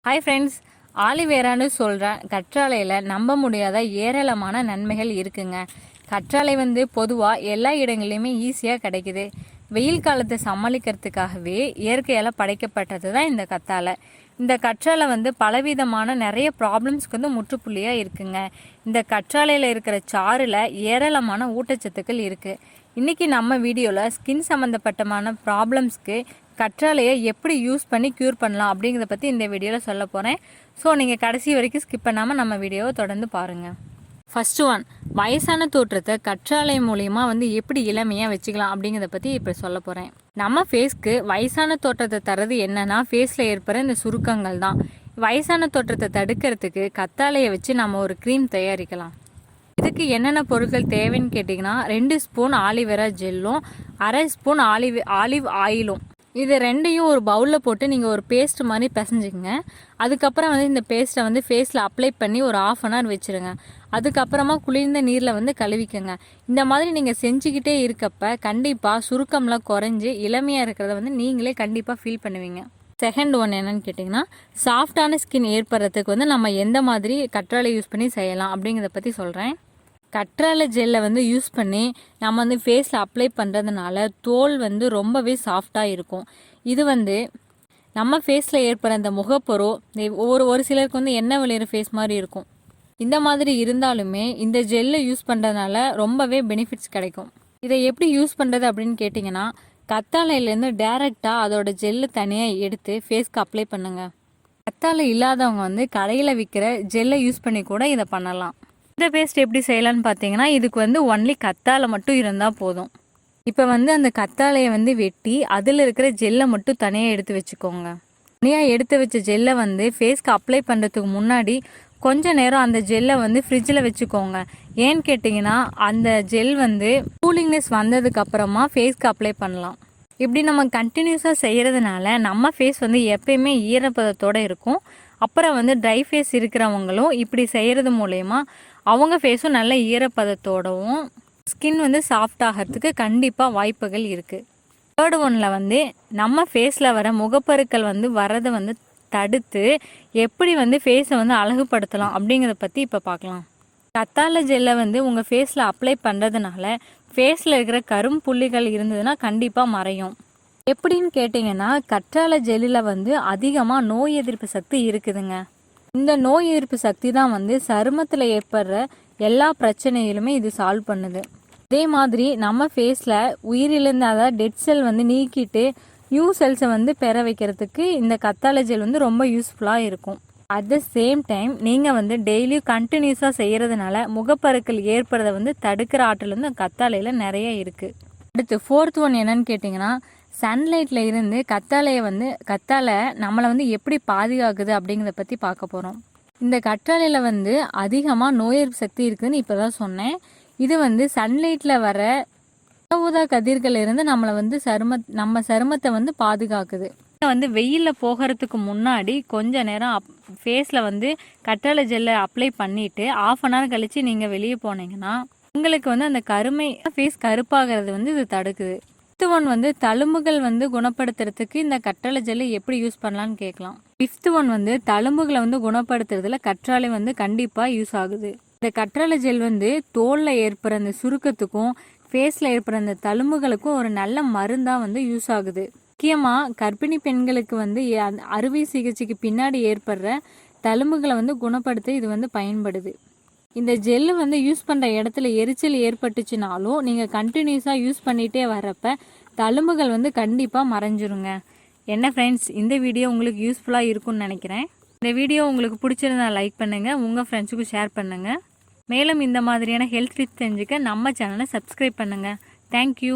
Hi friends, ஆலிவேரான்னு சொல்கிற கற்றாழையில் நம்ப முடியாத ஏராளமான நன்மைகள் இருக்குங்க. கற்றாழை பொதுவாக எல்லா இடங்கள்லையுமே ஈஸியாக கிடைக்குது. வெயில் காலத்தை சமாளிக்கிறதுக்காகவே இயற்கையால் படைக்கப்பட்டது தான் இந்த கத்தாழை. இந்த கற்றாழை பலவிதமான நிறைய ப்ராப்ளம்ஸ்க்கு முற்றுப்புள்ளியாக இருக்குங்க. இந்த கற்றாழையில் இருக்கிற சாறில் ஏராளமான ஊட்டச்சத்துக்கள் இருக்குது. இன்றைக்கி நம்ம வீடியோவில் ஸ்கின் சம்மந்தப்பட்டமான ப்ராப்ளம்ஸ்க்கு கற்றாழையை எப்படி யூஸ் பண்ணி க்யூர் பண்ணலாம் அப்படிங்கிறத பற்றி இந்த வீடியோவில் சொல்ல போகிறேன். ஸோ நீங்கள் கடைசி வரைக்கும் ஸ்கிப் பண்ணாமல் நம்ம வீடியோவை தொடர்ந்து பாருங்கள். ஃபஸ்ட்டு ஒன், வயசான தோற்றத்தை கற்றாழை மூலிமா எப்படி இளமையாக வச்சுக்கலாம் அப்படிங்கிறத பற்றி இப்போ சொல்ல போகிறேன். நம்ம ஃபேஸ்க்கு வயசான தோற்றத்தை தரது என்னென்னா ஃபேஸில் ஏற்படுற இந்த சுருக்கங்கள் தான். வயசான தோற்றத்தை தடுக்கிறதுக்கு கத்தாழையை வச்சு நம்ம ஒரு க்ரீம் தயாரிக்கலாம். இதுக்கு என்னென்ன பொருட்கள் தேவைன்னு கேட்டிங்கன்னா 2 ஸ்பூன் ஆலிவேரா ஜெல்லும் 1/2 ஸ்பூன் ஆலிவ் ஆயிலும், இது ரெண்டையும் ஒரு பவுலில் போட்டு நீங்கள் ஒரு பேஸ்ட் மாதிரி பிசைஞ்சிங்க. அதுக்கப்புறம் இந்த பேஸ்ட்டை ஃபேஸில் அப்ளை பண்ணி ஒரு 1/2 hour வச்சுருங்க. அதுக்கப்புறமா குளிர்ந்த நீரில் கழுவிக்கங்க. இந்த மாதிரி நீங்கள் செஞ்சுக்கிட்டே இருக்கப்ப கண்டிப்பாக சுருக்கம்லாம் குறைஞ்சி இளமையாக இருக்கிறத நீங்களே கண்டிப்பாக ஃபீல் பண்ணுவீங்க. செகண்ட் ஒன் என்னன்னு கேட்டிங்கன்னா, சாஃப்டான ஸ்கின் ஏற்படுறதுக்கு நம்ம எந்த மாதிரி கற்றாழை யூஸ் பண்ணி செய்யலாம் அப்படிங்கிறத பற்றி சொல்கிறேன். கற்றாழை ஜெல்லை யூஸ் பண்ணி நம்ம ஃபேஸில் அப்ளை பண்ணுறதுனால தோல் ரொம்பவே சாஃப்டாக இருக்கும். இது நம்ம ஃபேஸில் ஏற்படுற இந்த முகப்பொரு ஒரு சிலருக்கு எண்ணெய் விளையிற ஃபேஸ் மாதிரி இருக்கும். இந்த மாதிரி இருந்தாலுமே இந்த ஜெல்லை யூஸ் பண்ணுறதுனால ரொம்பவே பெனிஃபிட்ஸ் கிடைக்கும். இதை எப்படி யூஸ் பண்ணுறது அப்படின்னு கேட்டிங்கன்னா, கத்தாழையிலேருந்து டேரெக்டாக அதோட ஜெல்லு தனியாக எடுத்து ஃபேஸ்க்கு அப்ளை பண்ணுங்கள். கத்தாழை இல்லாதவங்க கடையில் விற்கிற ஜெல்லை யூஸ் பண்ணி கூட இதை பண்ணலாம். இந்த பேஸ்ட் எப்படி செய்யலான்னு பார்த்தீங்கன்னா, இதுக்கு ஒன்லி கத்தாழை மட்டும் இருந்தால் போதும். இப்போ அந்த கத்தாழையை வெட்டி அதில் இருக்கிற ஜெல்லை மட்டும் தனியாக எடுத்து வச்சுக்கோங்க. தனியாக எடுத்து வச்ச ஜெல்லை ஃபேஸ்க்கு அப்ளை பண்ணுறதுக்கு முன்னாடி கொஞ்சம் நேரம் அந்த ஜெல்லை ஃப்ரிட்ஜில் வச்சுக்கோங்க. ஏன்னு கேட்டிங்கன்னா, அந்த ஜெல் கூலிங்னஸ் வந்ததுக்கப்புறமா ஃபேஸ்க்கு அப்ளை பண்ணலாம். இப்படி நம்ம கண்டினியூஸாக செய்கிறதுனால நம்ம ஃபேஸ் எப்பயுமே ஈரப்பதத்தோடு இருக்கும். அப்புறம் ட்ரை ஃபேஸ் இருக்கிறவங்களும் இப்படி செய்கிறது மூலயமா அவங்க ஃபேஸும் நல்ல ஈரப்பதத்தோடவும் ஸ்கின் சாஃப்ட் ஆகிறதுக்கு கண்டிப்பாக வாய்ப்புகள் இருக்குது. தேர்ட் ஒன்னில் நம்ம ஃபேஸில் வர முகப்பருக்கள் வரதை தடுத்து எப்படி ஃபேஸை அழகுபடுத்தலாம் அப்படிங்கிறத பற்றி இப்போ பார்க்கலாம். கத்தாழை ஜெல்லை உங்கள் ஃபேஸில் அப்ளை பண்ணுறதுனால ஃபேஸில் இருக்கிற கரும்புள்ளிகள் இருந்ததுன்னா கண்டிப்பாக மறையும். எப்படின்னு கேட்டிங்கன்னா, கற்றாழை ஜெல்லில் அதிகமாக நோய் எதிர்ப்பு சக்தி இருக்குதுங்க. இந்த நோய் எதிர்ப்பு சக்தி தான் சருமத்தில் ஏற்படுற எல்லா பிரச்சனைகளுமே இது சால்வ் பண்ணுது. அதே மாதிரி நம்ம ஃபேஸில் உயிரிழந்த அதாவது டெட் செல் நீக்கிட்டு நியூ செல்ஸை பெற வைக்கிறதுக்கு இந்த கத்தாழை ஜெல் ரொம்ப யூஸ்ஃபுல்லாக இருக்கும். அட் த சேம் டைம் நீங்கள் டெய்லியும் கண்டினியூஸாக செய்கிறதுனால முகப்பருக்கள் ஏற்படுறதை தடுக்கிற ஆற்றல் கத்தாழையில் நிறைய இருக்குது. அடுத்து ஃபோர்த் ஒன் என்னன்னு கேட்டிங்கன்னா, சன்லைட்டில் இருந்து கத்தாழை நம்மளை எப்படி பாதுகாக்குது அப்படிங்கிறத பற்றி பார்க்க போகிறோம். இந்த கற்றாழையில் அதிகமாக நோய் எதிர்ப்பு சக்தி இருக்குதுன்னு இப்போ தான் சொன்னேன். இது சன்லைட்டில் வர ஊதா கதிர்கள் இருந்து நம்மளை நம்ம சருமத்தை பாதுகாக்குது. வெயிலில் போகிறதுக்கு முன்னாடி கொஞ்ச நேரம் ஃபேஸில் கற்றாழை ஜெல்லை அப்ளை பண்ணிவிட்டு 1/2 hour கழித்து நீங்கள் வெளியே போனீங்கன்னா உங்களுக்கு அந்த கருமை ஃபேஸ் கருப்பாகிறது இது தடுக்குது. ஃபிஃப்த் ஒன் தழும்புகள் குணப்படுத்துறதுக்கு இந்த கற்றாழை ஜெல்லை எப்படி யூஸ் பண்ணலான்னு கேட்கலாம். ஃபிஃப்த் ஒன் தழும்புகளை குணப்படுத்துறதுல கற்றாழை கண்டிப்பாக யூஸ் ஆகுது. இந்த கற்றாழை ஜெல் தோலில் ஏற்படுற அந்த சுருக்கத்துக்கும் ஃபேஸில் ஏற்படுற அந்த தழும்புகளுக்கும் ஒரு நல்ல மருந்தாக யூஸ் ஆகுது. முக்கியமாக கர்ப்பிணி பெண்களுக்கு அறுவை சிகிச்சைக்கு பின்னாடி ஏற்படுற தழும்புகளை குணப்படுத்த இது பயன்படுது. இந்த ஜெல்லு யூஸ் பண்ணுற இடத்துல எரிச்சல் ஏற்பட்டுச்சுனாலும் நீங்கள் கண்டினியூஸாக யூஸ் பண்ணிகிட்டே வரப்போ தழும்புகள் கண்டிப்பாக மறைஞ்சிருங்க. என்ன ஃப்ரெண்ட்ஸ், இந்த வீடியோ உங்களுக்கு யூஸ்ஃபுல்லாக இருக்கும்னு நினைக்கிறேன். இந்த வீடியோ உங்களுக்கு பிடிச்சிருந்தா லைக் பண்ணுங்கள், உங்கள் ஃப்ரெண்ட்ஸுக்கும் ஷேர் பண்ணுங்கள். மேலும் இந்த மாதிரியான ஹெல்த் டிப்ஸ் தெரிஞ்சுக்க நம்ம சேனலை சப்ஸ்கிரைப் பண்ணுங்கள். தேங்க்யூ.